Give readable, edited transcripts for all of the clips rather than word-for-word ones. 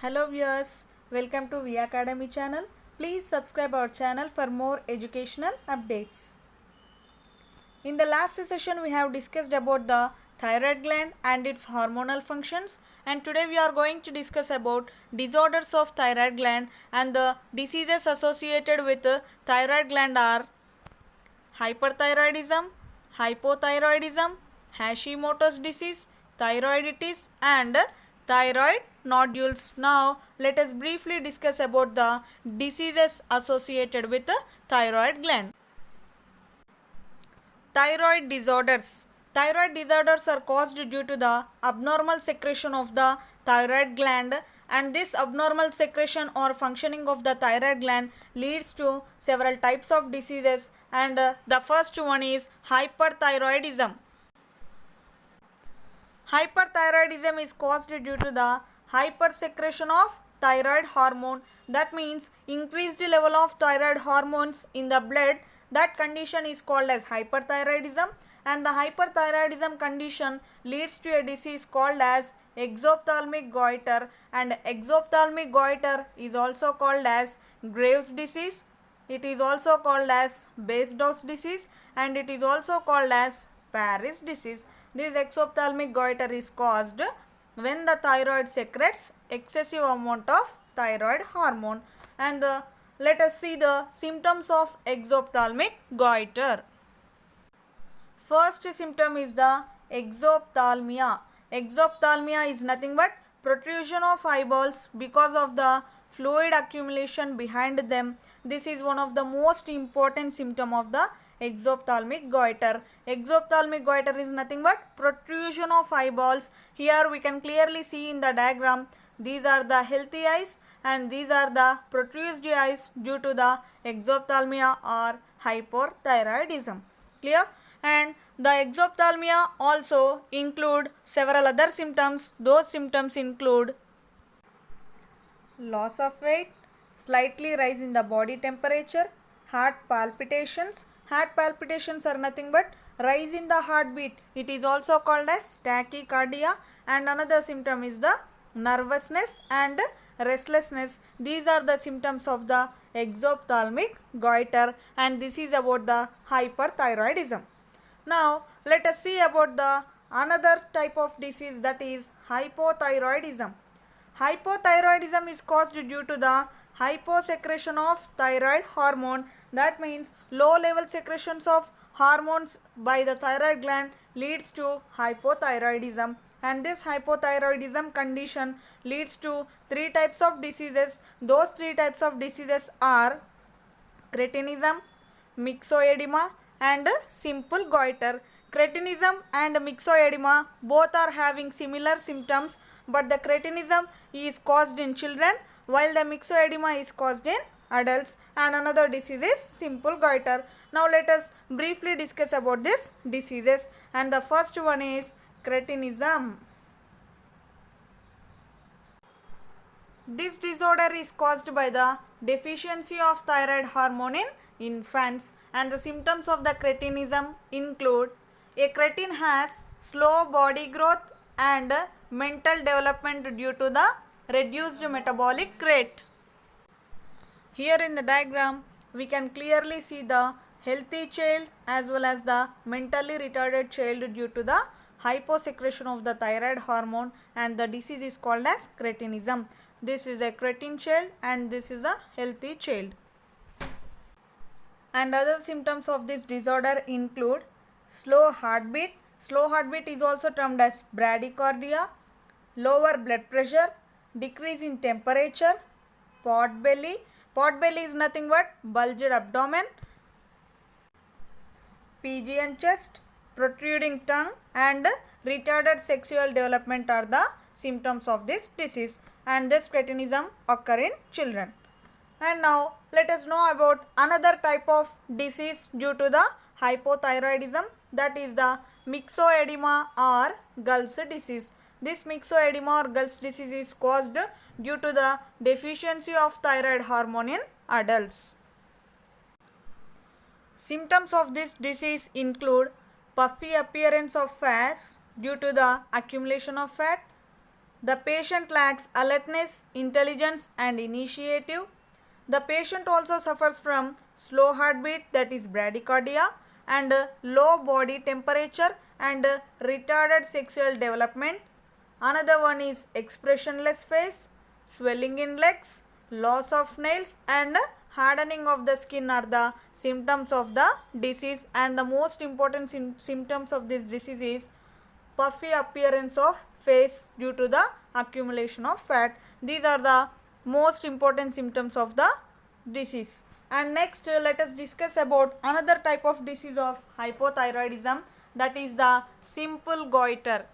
Hello viewers, welcome to V Academy channel. Please subscribe our channel for more educational updates. In the last session we have discussed about the thyroid gland and its hormonal functions, and today we are going to discuss about disorders of thyroid gland, and the diseases associated with the thyroid gland are hyperthyroidism, hypothyroidism, Hashimoto's disease, thyroiditis and thyroid nodules. Now let us briefly discuss about the diseases associated with the thyroid gland. Thyroid disorders. Thyroid disorders are caused due to the abnormal secretion of the thyroid gland, and this abnormal secretion or functioning of the thyroid gland leads to several types of diseases, and the first one is hyperthyroidism. Hyperthyroidism is caused due to the hypersecretion of thyroid hormone. That means increased level of thyroid hormones in the blood. That condition is called as hyperthyroidism, and the hyperthyroidism condition leads to a disease called as exophthalmic goiter, and exophthalmic goiter is also called as Graves' disease. It is also called as Basedow disease, and it is also called as Paris disease. This exophthalmic goiter is caused when the thyroid secretes excessive amount of thyroid hormone. And let us see the symptoms of exophthalmic goiter. First symptom is the exophthalmia. Exophthalmia is nothing but protrusion of eyeballs because of the fluid accumulation behind them. This is one of the most important symptom of the exophthalmic goiter. Exophthalmic goiter is nothing but protrusion of eyeballs. Here we can clearly see in the diagram, these are the healthy eyes and these are the protrused eyes due to the exophthalmia or hypothyroidism. Clear? And the exophthalmia also include several other symptoms. Those symptoms include loss of weight, slightly rise in the body temperature, heart palpitations. Heart palpitations are nothing but rise in the heartbeat. It is also called as tachycardia. And another symptom is the nervousness and restlessness. These are the symptoms of the exophthalmic goiter, and this is about the hyperthyroidism. Now let us see about the another type of disease, that is hypothyroidism. Hypothyroidism is caused due to the hyposecretion of thyroid hormone. That means low level secretions of hormones by the thyroid gland leads to hypothyroidism, and this hypothyroidism condition leads to three types of diseases. Those three types of diseases are cretinism, myxoedema and simple goiter. Cretinism and myxoedema both are having similar symptoms, but the cretinism is caused in children while the myxoedema is caused in adults, and another disease is simple goiter. Now let us briefly discuss about these diseases, and the first one is cretinism. This disorder is caused by the deficiency of thyroid hormone in infants, and the symptoms of the cretinism include a cretin has slow body growth and mental development due to the reduced metabolic rate. Here in the diagram we can clearly see the healthy child as well as the mentally retarded child due to the hyposecretion of the thyroid hormone, and the disease is called as cretinism. This is a cretin child and this is a healthy child. And other symptoms of this disorder include slow heartbeat. Slow heartbeat is also termed as bradycardia, lower blood pressure, decrease in temperature, pot belly. Pot belly is nothing but bulged abdomen, Pigeon chest, protruding tongue and retarded sexual development are the symptoms of this disease, and this cretinism occur in children. And now let us know about another type of disease due to the hypothyroidism, that is the myxoedema or Gall's disease. This myxoedema or Gall's disease is caused due to the deficiency of thyroid hormone in adults. Symptoms of this disease include puffy appearance of fat due to the accumulation of fat, The patient lacks alertness, intelligence and initiative. The patient also suffers from slow heartbeat, that is bradycardia, and low body temperature and retarded sexual development. Another one is expressionless face, swelling in legs, loss of nails and hardening of the skin are the symptoms of the disease, and the most important symptoms of this disease is puffy appearance of face due to the accumulation of fat. These are the most important symptoms of the disease. And next let us discuss about another type of disease of hypothyroidism, that is the simple goiter.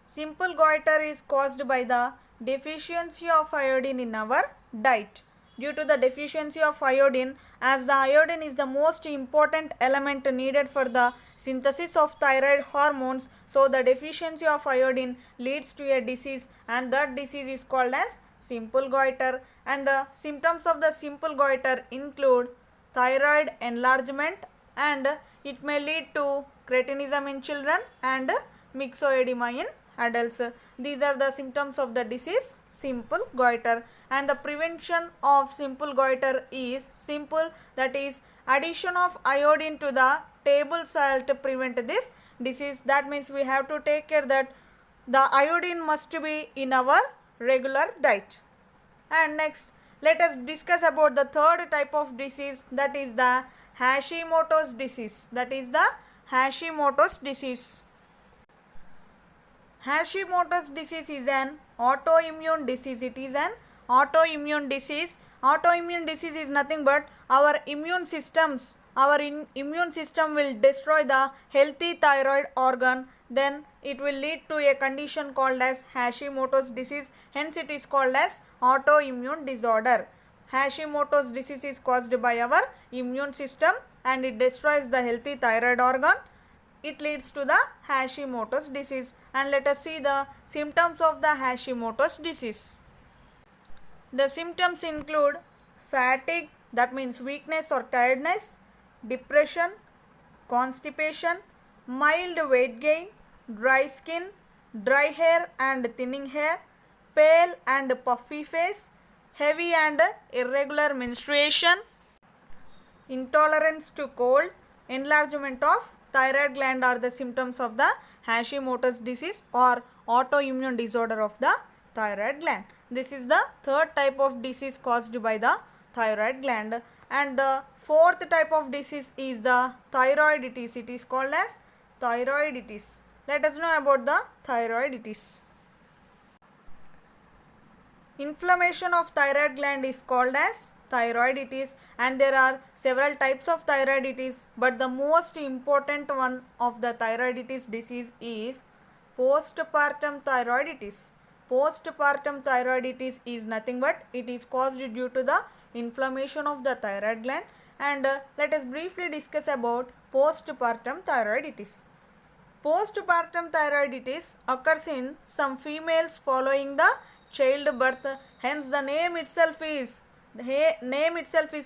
Simple goiter is caused by the deficiency of iodine in our diet. Due to the deficiency of iodine, as the iodine is the most important element needed for the synthesis of thyroid hormones, so the deficiency of iodine leads to a disease, and that disease is called as simple goiter. And the symptoms of the simple goiter include thyroid enlargement, and it may lead to cretinism in children and myxoedema in adults. These are the symptoms of the disease simple goiter. And the prevention of simple goiter is simple, that is addition of iodine to the table salt to prevent this disease. That means we have to take care that the iodine must be in our regular diet. And next let us discuss about the third type of disease, that is the Hashimoto's disease. That is the Hashimoto's disease. Hashimoto's disease is an autoimmune disease. It is an autoimmune disease. Autoimmune disease is nothing but our immune systems. Our immune system will destroy the healthy thyroid organ. Then it will lead to a condition called as Hashimoto's disease. Hence it is called as autoimmune disorder. Hashimoto's disease is caused by our immune system and it destroys the healthy thyroid organ. It leads to the Hashimoto's disease. And let us see the symptoms of the Hashimoto's disease. The symptoms include fatigue, that means weakness or tiredness, depression, constipation, mild weight gain, dry skin, dry hair and thinning hair, pale and puffy face, heavy and irregular menstruation, intolerance to cold, enlargement of thyroid gland are the symptoms of the Hashimoto's disease or autoimmune disorder of the thyroid gland. This is the third type of disease caused by the thyroid gland. And the fourth type of disease is the thyroiditis. It is called as thyroiditis. Let us know about the thyroiditis. Inflammation of thyroid gland is called as thyroiditis, and there are several types of thyroiditis, but the most important one of the thyroiditis disease is postpartum thyroiditis. Postpartum thyroiditis is nothing but it is caused due to the inflammation of the thyroid gland. And let us briefly discuss about postpartum thyroiditis. Postpartum thyroiditis occurs in some females following the childbirth. Hence the name itself is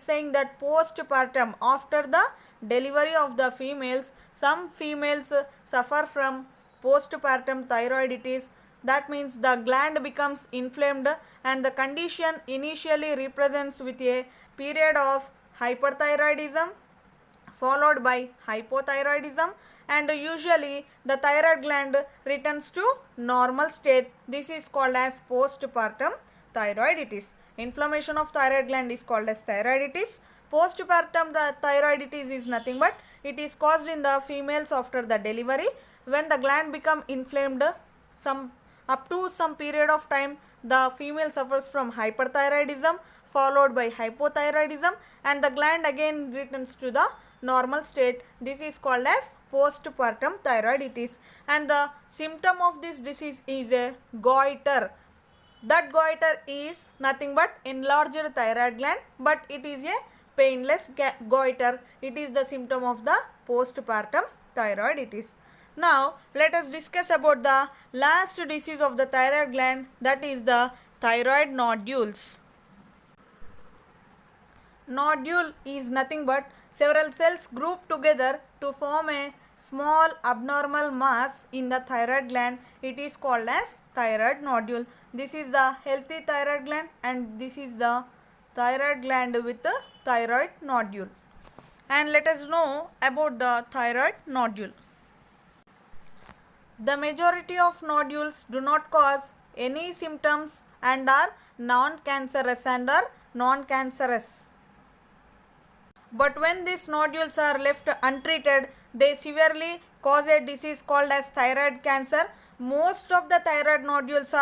saying that postpartum, after the delivery of the females, some females suffer from postpartum thyroiditis. That means the gland becomes inflamed and the condition initially represents with a period of hyperthyroidism followed by hypothyroidism, and usually the thyroid gland returns to normal state. This is called as postpartum thyroiditis. Inflammation of thyroid gland is called as thyroiditis. Postpartum thyroiditis is nothing but it is caused in the females after the delivery. When the gland become inflamed, up to some period of time the female suffers from hyperthyroidism followed by hypothyroidism, and the gland again returns to the normal state. This is called as postpartum thyroiditis, and the symptom of this disease is a goiter. That goiter is nothing but enlarged thyroid gland, but it is a painless goiter. It is the symptom of the postpartum thyroiditis. Now let us discuss about the last disease of the thyroid gland, that is the thyroid nodules. Nodule is nothing but several cells grouped together to form a small abnormal mass in the thyroid gland, it is called as thyroid nodule. This is the healthy thyroid gland and this is the thyroid gland with the thyroid nodule. And let us know about the thyroid nodule. The majority of nodules do not cause any symptoms and are non-cancerous But when these nodules are left untreated, they severely cause a disease called as thyroid cancer. Most of the thyroid nodules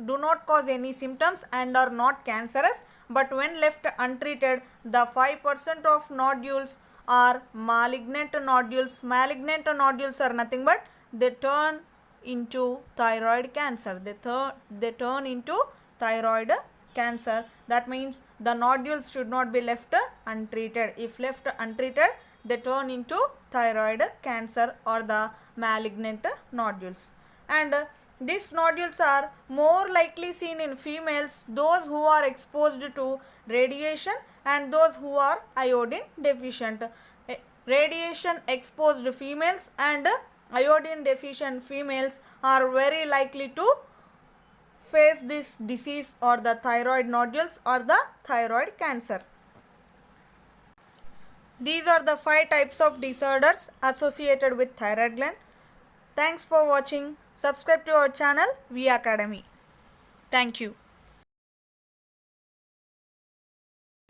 do not cause any symptoms and are not cancerous, but when left untreated, the 5% of nodules are malignant nodules. Malignant nodules are nothing but they turn into thyroid cancer. They turn into thyroid cancer. That means the nodules should not be left untreated. If left untreated, they turn into thyroid cancer or the malignant nodules. And these nodules are more likely seen in females, those who are exposed to radiation and those who are iodine deficient. Radiation exposed females and iodine deficient females are very likely to face this disease or the thyroid nodules or the thyroid cancer. These are the 5 types of disorders associated with thyroid gland. Thanks for watching. Subscribe to our channel V Academy. Thank you.